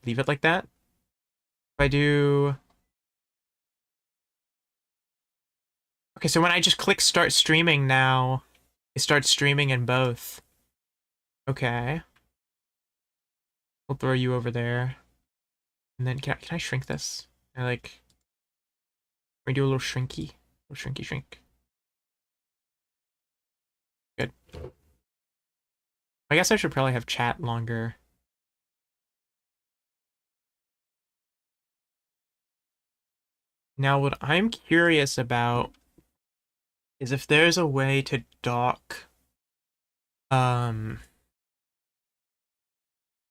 leave it like that. If I do... Okay, so when I just click start streaming now, it starts streaming in both. Okay. We'll throw you over there. And then can I shrink this? I like... We do a little shrinky. A little shrinky shrink. Good. I guess I should probably have chat longer. Now, what I'm curious about is if there's a way to dock, um,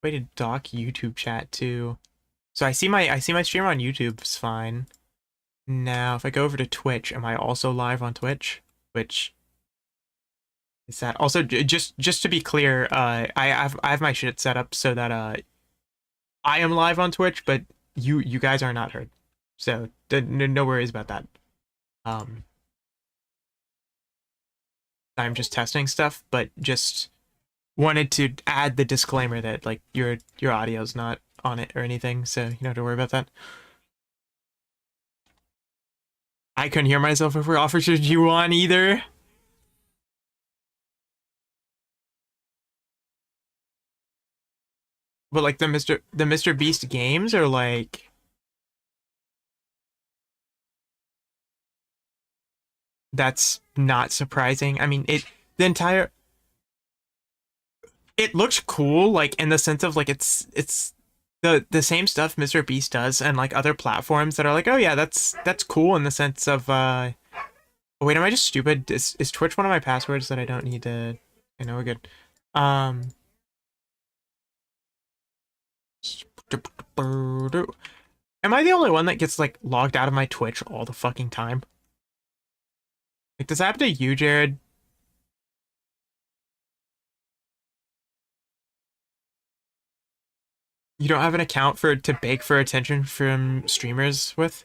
way to dock YouTube chat too. So I see my stream on YouTube is fine. Now, if I go over to Twitch, am I also live on Twitch? Which is that also just to be clear, I have my shit set up so that I am live on Twitch, but you guys are not heard. So no worries about that. Um, I'm just testing stuff, but just wanted to add the disclaimer that like your audio's not on it or anything, so you don't have to worry about that. I couldn't hear myself if we're Officer G1 either. But like the Mr. Beast games are like that's not surprising. I mean the entire it looks cool, like in the sense of like it's the same stuff Mr. Beast does and like other platforms that are like, oh yeah, that's cool in the sense of oh, wait, am I just stupid? Is Twitch one of my passwords that I don't need to I know we're good. Um Am I the only one that gets like logged out of my Twitch all the fucking time? Like does that happen to you, Jared? You don't have an account for to beg for attention from streamers with?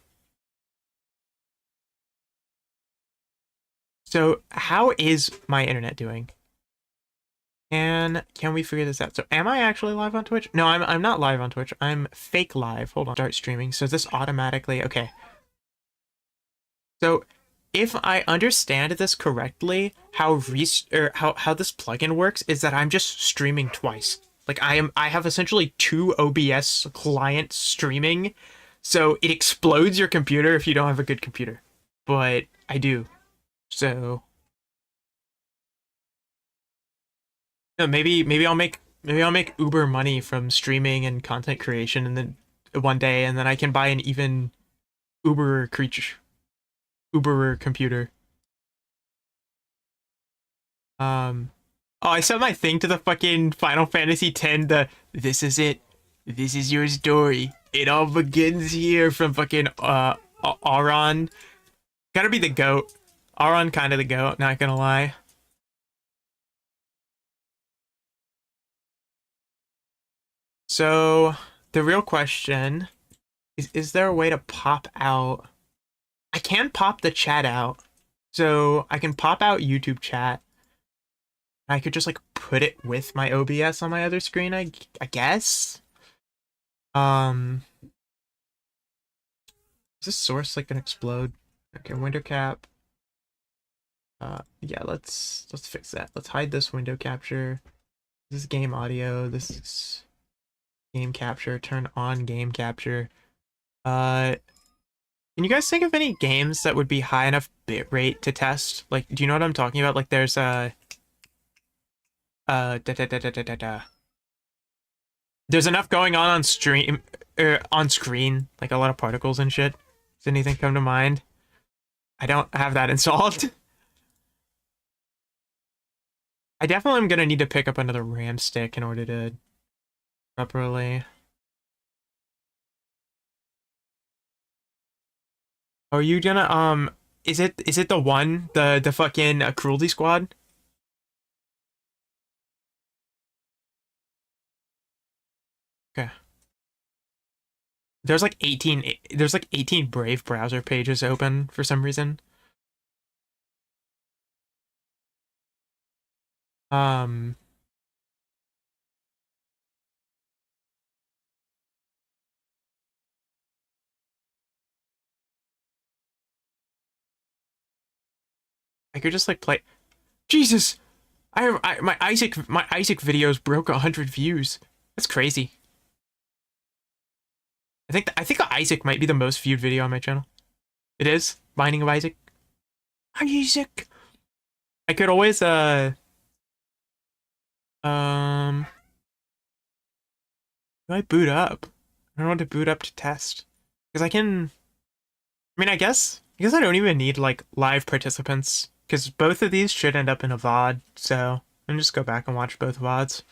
So how is my internet doing? Can we figure this out? So am I actually live on Twitch? No, I'm not live on Twitch. I'm fake live. Hold on. Start streaming. So this automatically okay. So if I understand this correctly, how this plugin works is that I'm just streaming twice. Like I have essentially two OBS clients streaming, so it explodes your computer if you don't have a good computer. But I do. So no, maybe I'll make Uber money from streaming and content creation, and then one day, and then I can buy an even Uber creature, Uber computer. Um, oh, I set my thing to the fucking Final Fantasy X. This is it. This is your story. It all begins here from fucking Auron. Gotta be the goat. Auron kind of the goat. Not gonna lie. So the real question is there a way to pop out? I can pop the chat out. So I can pop out YouTube chat. I could just like put it with my OBS on my other screen, I guess. Um, is this source like gonna explode? Okay, window cap. Yeah, let's fix that. Let's hide this window capture. This is game audio. This is game capture. Turn on game capture. Uh, can you guys think of any games that would be high enough bitrate to test? Like, do you know what I'm talking about? Like, there's da, da, da, da, da, da, da. There's enough going on stream, on screen, like a lot of particles and shit. Does anything come to mind? I don't have that installed. I definitely am gonna need to pick up another RAM stick in order to properly. Are you gonna is it the one the fucking Cruelty Squad? Okay. There's like 18 Brave browser pages open for some reason. Um I could just like play. Jesus, my Isaac videos broke 100 views. That's crazy. I think Isaac might be the most viewed video on my channel. It is Binding of Isaac. Isaac. I could always um do I boot up? I don't want to boot up to test because I can. I mean, I guess I don't even need like live participants because both of these should end up in a VOD. So I'm just go back and watch both VODs.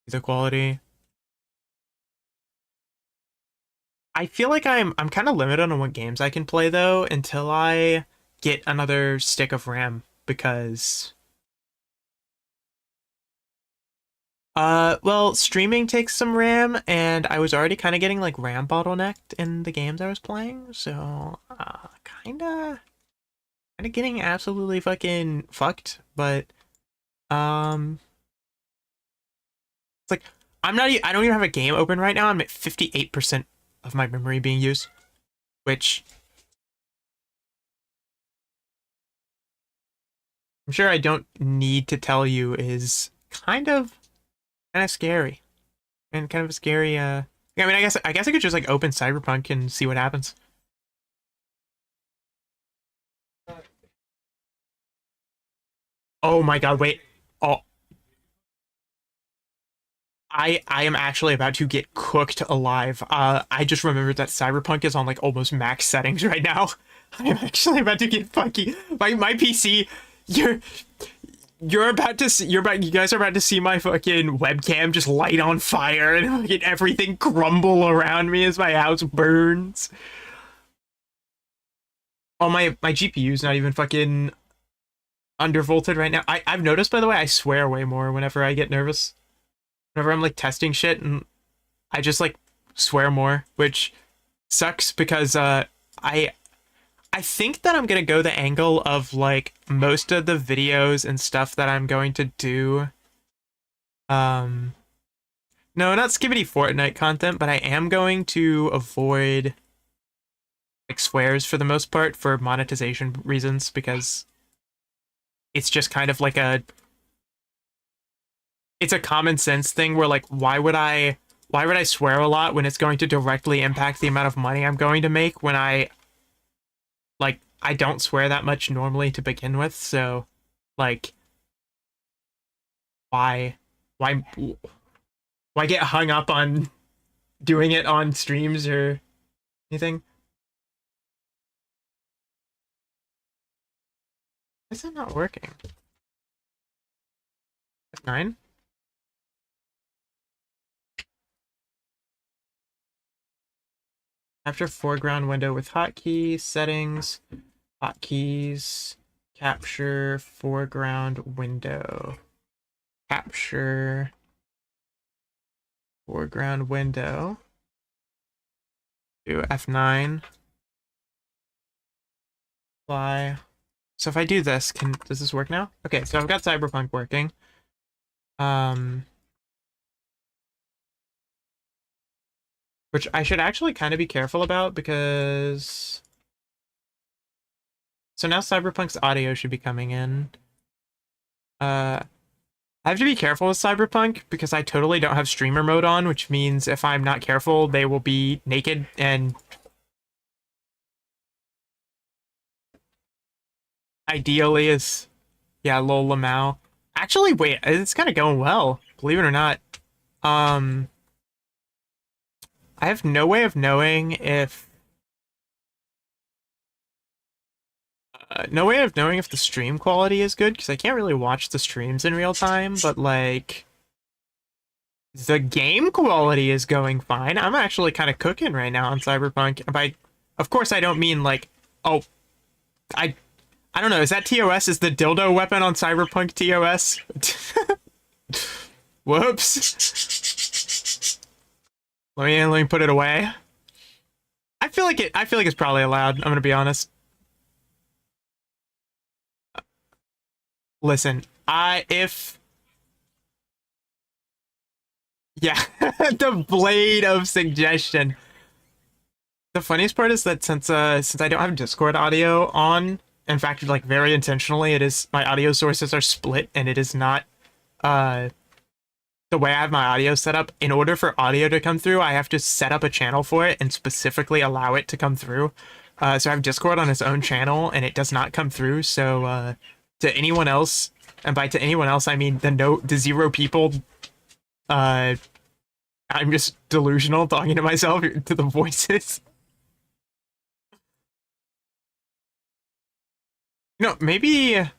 The quality. I feel like I'm kind of limited on what games I can play though until I get another stick of RAM because well, streaming takes some RAM and I was already kind of getting like RAM bottlenecked in the games I was playing, so kind of getting absolutely fucking fucked, but um it's like I don't even have a game open right now. I'm at 58% of my memory being used, which I'm sure I don't need to tell you is kind of scary and kind of a scary. I mean, I guess I could just like open Cyberpunk and see what happens. Oh my God! Wait. Oh, I am actually about to get cooked alive. I just remembered that Cyberpunk is on like almost max settings right now. I am actually about to get funky. My PC. You're you're about to see, you guys are about to see my fucking webcam just light on fire and fucking everything crumble around me as my house burns. Oh, my GPU's not even fucking undervolted right now. I've noticed, by the way, I swear way more whenever I get nervous. Whenever I'm like testing shit and I just like swear more, which sucks because I I think that I'm gonna go the angle of like most of the videos and stuff that I'm going to do. Um, no, not Skibbity Fortnite content, but I am going to avoid like swears for the most part for monetization reasons because it's just kind of like it's a common sense thing where like why would I swear a lot when it's going to directly impact the amount of money I'm going to make when I don't swear that much normally to begin with, so like why why why get hung up on doing it on streams or anything? Why is that not working? F9? After foreground window with hotkey settings, hotkeys, capture foreground window. Capture foreground window. Do F9. Apply. So if I do this, does this work now? Okay, so I've got Cyberpunk working. Which I should actually kind of be careful about because so now Cyberpunk's audio should be coming in. I have to be careful with Cyberpunk because I totally don't have streamer mode on, which means if I'm not careful, they will be naked and ideally is yeah, lol Lamau. Actually, wait, it's kind of going well, believe it or not. Um, I have no way of knowing if no way of knowing if the stream quality is good because I can't really watch the streams in real time, but like the game quality is going fine. I'm actually kind of cooking right now on Cyberpunk. Of course, I don't mean like, oh, I, I don't know. Is that TOS? Is the dildo weapon on Cyberpunk TOS? Whoops. Let me put it away. I feel like it's probably allowed. I'm gonna be honest. Listen, if yeah, the blade of suggestion. The funniest part is that since I don't have Discord audio on, In fact, like very intentionally, it is my audio sources are split, and it is not uh the way I have my audio set up. In order for audio to come through, I have to set up a channel for it and specifically allow it to come through. So I have Discord on its own channel, and it does not come through. So to anyone else, and by to anyone else, I mean the 0 people. I'm just delusional talking to myself to the voices. No, maybe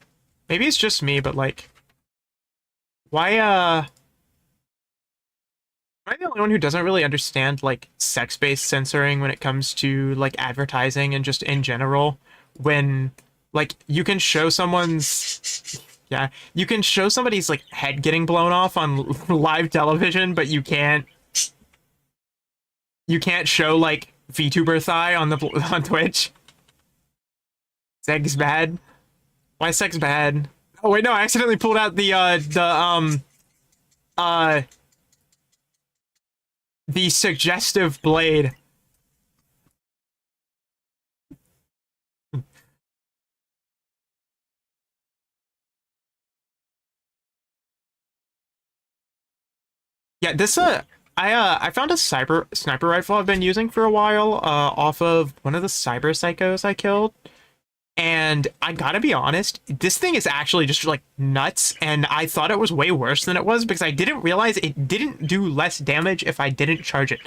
it's just me, but like, why am I the only one who doesn't really understand like sex-based censoring when it comes to like advertising and just in general? When like you can show someone's yeah, you can show somebody's like head getting blown off on live television, but you can't show like VTuber thigh on the on Twitch. Sex bad. Why is sex bad? Oh wait, no, I accidentally pulled out uh the suggestive blade. Yeah, this I found a sniper rifle I've been using for a while off of one of the cyber psychos I killed. And I gotta be honest, this thing is actually just like nuts, and I thought it was way worse than it was because I didn't realize it didn't do less damage if I didn't charge it.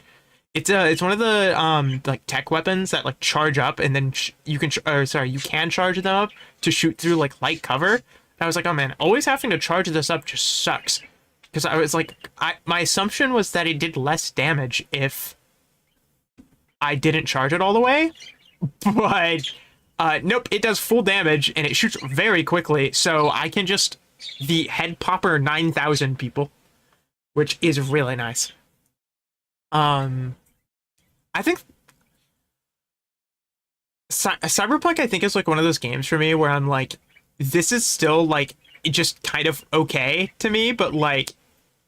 It's one of the like tech weapons that like charge up and then you can charge them up to shoot through like light cover. And I was like, oh man, always having to charge this up just sucks. Because I was like, my assumption was that it did less damage if I didn't charge it all the way, but nope, it does full damage and it shoots very quickly. So I can just the head popper 9,000 people, which is really nice. Um, I think Cyberpunk, I think, is like one of those games for me where I'm like, this is still like just kind of okay to me, but like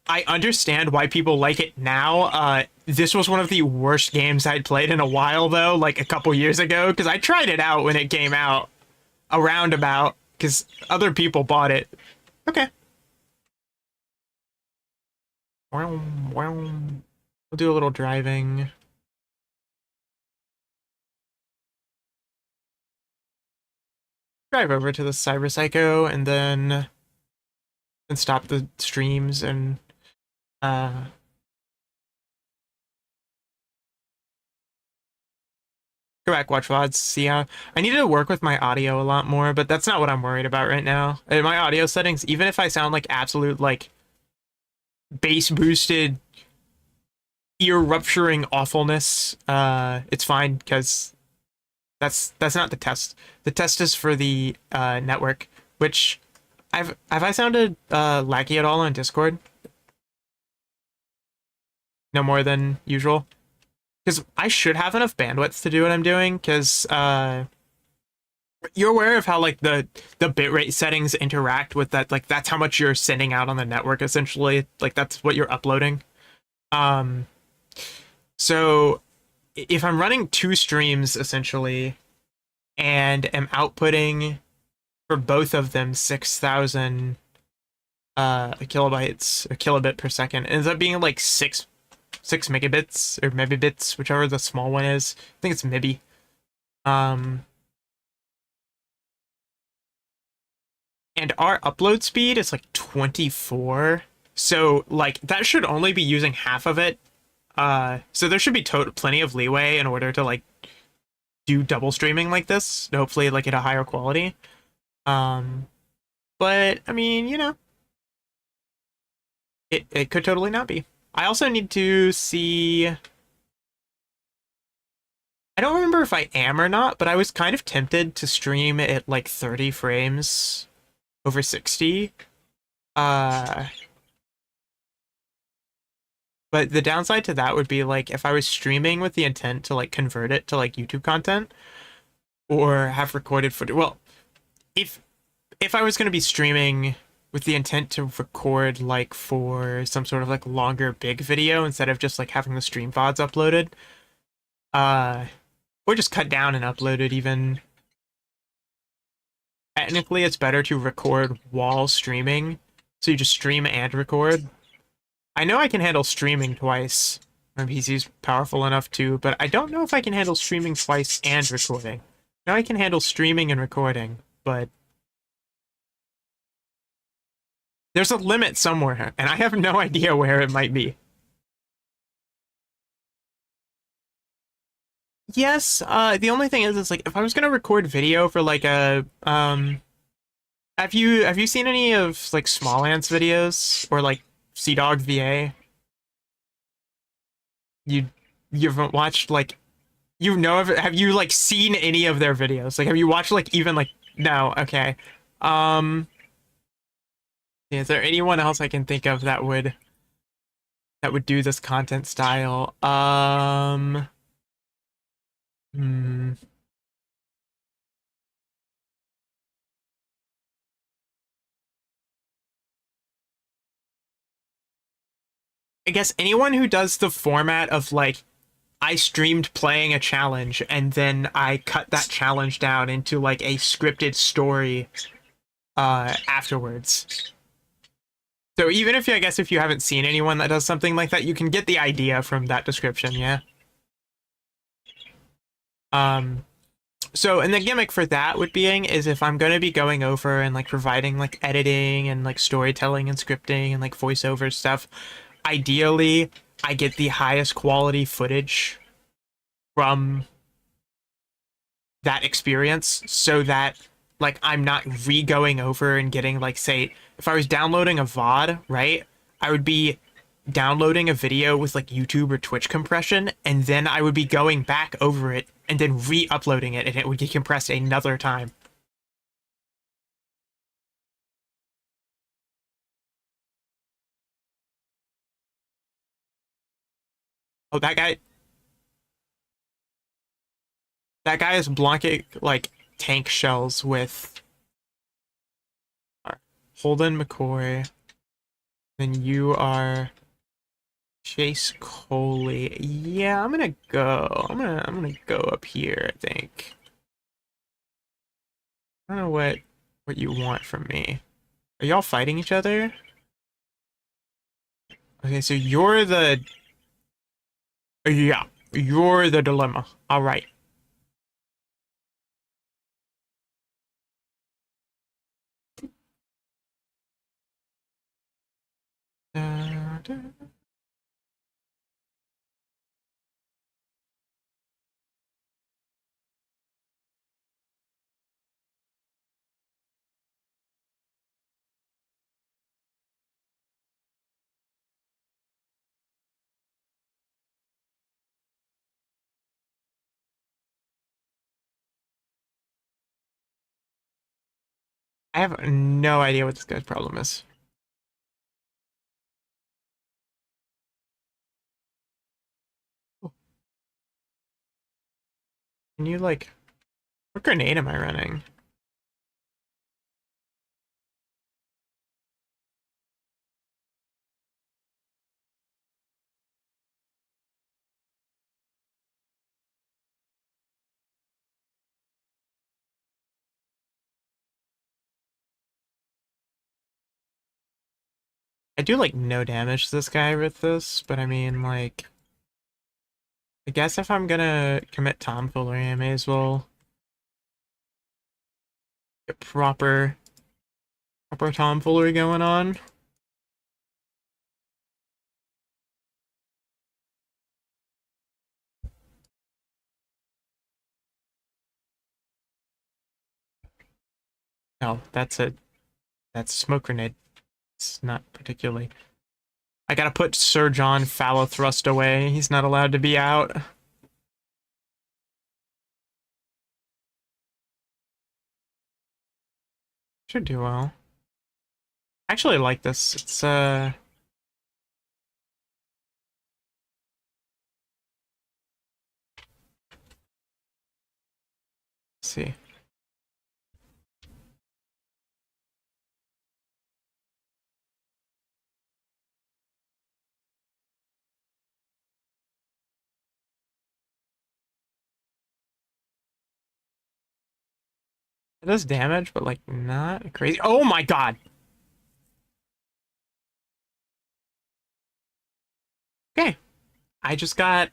I understand why people like it now. This was one of the worst games I'd played in a while, though, like a couple years ago, because I tried it out when it came out, around about, because other people bought it. Okay. We'll do a little driving. Drive over to the Cyber Psycho and stop the streams and uh go back, watch VODs, see how I need to work with my audio a lot more, but that's not what I'm worried about right now. In my audio settings, even if I sound like absolute like bass boosted ear rupturing awfulness, it's fine because that's not the test. The test is for the network, which have I sounded laggy at all on Discord? No more than usual? Because I should have enough bandwidth to do what I'm doing, because you're aware of how like the bitrate settings interact with that, like that's how much you're sending out on the network essentially. Like that's what you're uploading. Um so if I'm running 2 streams essentially and am outputting for both of them 6,000 kilobytes or kilobit per second, it ends up being like 6 megabits or megabits, whichever the small one is. I think it's MIBI. And our upload speed is like 24. So like that should only be using half of it. So there should be plenty of leeway in order to like do double streaming like this, hopefully like at a higher quality. But I mean, it could totally not be. I also need to see. I don't remember if I am or not, but I was kind of tempted to stream at like 30 frames over 60. Uh, but the downside to that would be like if I was streaming with the intent to like convert it to like YouTube content or have recorded footage. Well, if I was going to be streaming with the intent to record like for some sort of like longer big video instead of just like having the stream VODs uploaded, or just cut down and upload it even. technically it's better to record while streaming. So you just stream and record. I know I can handle streaming twice. My PC's powerful enough to, but I don't know if I can handle streaming twice and recording. Now I can handle streaming and recording, but there's a limit somewhere, and I have no idea where it might be. Yes, the only thing is like if I was gonna record video for like a have you seen any of like Smallant's videos or like CDawg VA? You you haven't watched like you know of have you like seen any of their videos? Like have you watched like even like no, okay. Um is there anyone else I can think of that would do this content style? Hmm. I guess anyone who does the format of like I streamed playing a challenge and then I cut that challenge down into like a scripted story afterwards. So even if I guess if you haven't seen anyone that does something like that, you can get the idea from that description, yeah. Um so and the gimmick for that would being is if I'm gonna be going over and like providing like editing and like storytelling and scripting and like voiceover stuff, ideally I get the highest quality footage from that experience so that like I'm not re-going over and getting like say if I was downloading a VOD, right? I would be downloading a video with like YouTube or Twitch compression and then I would be going back over it and then re-uploading it and it would get compressed another time. Oh, that guy is blocking like tank shells with Holden McCoy. Then you are Chase Coley. Yeah, I'm gonna go. I'm gonna go up here, I think. I don't know what you want from me. Are y'all fighting each other? Okay, so you're the yeah, you're the dilemma. All right. Da, da. I have no idea what this guy's problem is. Can you like what grenade am I running? I do like no damage to this guy with this, but I mean like I guess if I'm gonna commit tomfoolery, I may as well get proper tomfoolery going on. No, that's a smoke grenade. It's not particularly. I gotta put Sir John Fallow Thrust away. He's not allowed to be out. Should do well. I actually like this. It's let's see. It does damage, but like not crazy. Oh my god! Okay. I just got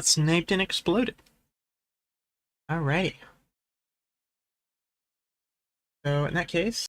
sniped and exploded. Alrighty. So in that case,